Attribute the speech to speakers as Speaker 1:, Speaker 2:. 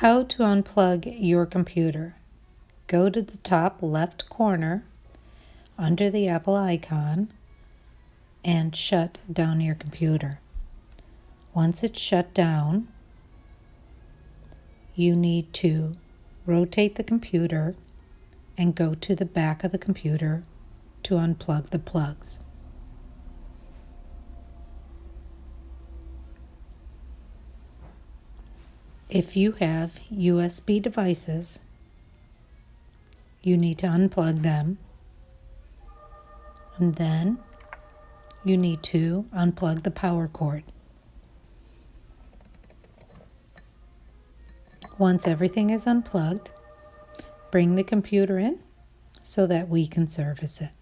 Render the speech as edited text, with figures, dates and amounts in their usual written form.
Speaker 1: How to unplug your computer. Go to the top left corner under the Apple icon and shut down your computer. Once it's shut down, you need to rotate the computer and go to the back of the computer to unplug the plugs. If you have USB devices, you need to unplug them, and then you need to unplug the power cord. Once everything is unplugged, bring the computer in so that we can service it.